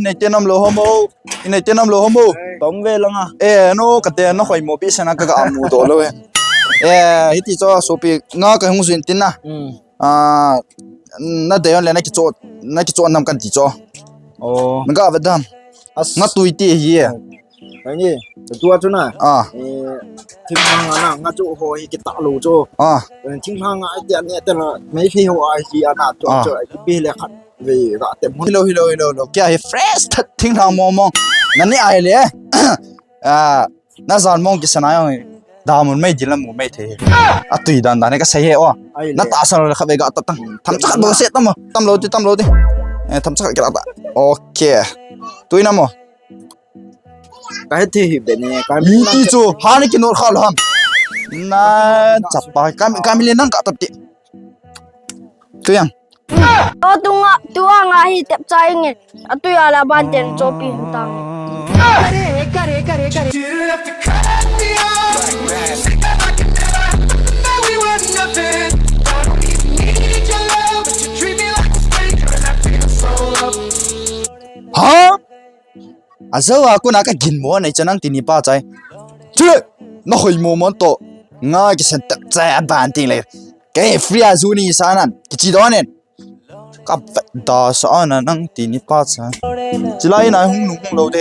ในเจนำโลฮโมในเจนำโลฮโมต้องเวลงอ่ะโนกระเตนนข่อยโมบิสนะก็อามูโตเลยฮิติโจสุปีงาก็หงสุนตินนะน่าเดี๋ยวเลยนักโจนำกันติโจมันก็แบบนั้นงัดตุยตีเหี้ยไอ้นี่ตัวจุน่ะทิ้งทางอ่ะงัดจุโหยกิตาลูโจทิ้งทางไอ้เดียเนี่ยแต่ละไม่พี่หัวไอ้ที่อันนั้นโจไอ้ปีเลยขัดวีก็เต็มฮิโลแกให้เฟรชทิ้งทางมองนั่นนี่ไอ้เลยน่าจะมองกิสนาอย่างดามันไม่จิลมูไม่เทตุยดันนี่ก็ใช่เหรอน่าตาสนุกขับไปก็ตั้งทำจักรโดเสตั้มโลดิทำจักรกระดาษโอเคตุยน้ำมั้งก็ให้ที่หิบเดเนี่ยก็มีที่จูหานี่กินโน่ข้าวหลามน่าจับไปการมีเล่นนั่งกับตับติตัวยังตัวงาฮิตใจเงี้ยตัวอะไรบ้านเจนโจปีหุ่นตังฮะอาเจ้าว่ากูนักกินมัวในจะนั่งตีนี่ป้าใจเจ้าน้อยมัวมันโตง่ายกิสันตักใจบ้านติงเลยแกฟรีอาจูนี่สานันกิจิดอนเองกับดาสานันนั่งตีนี่ป้าใจจิไลนายหุ่งโลเด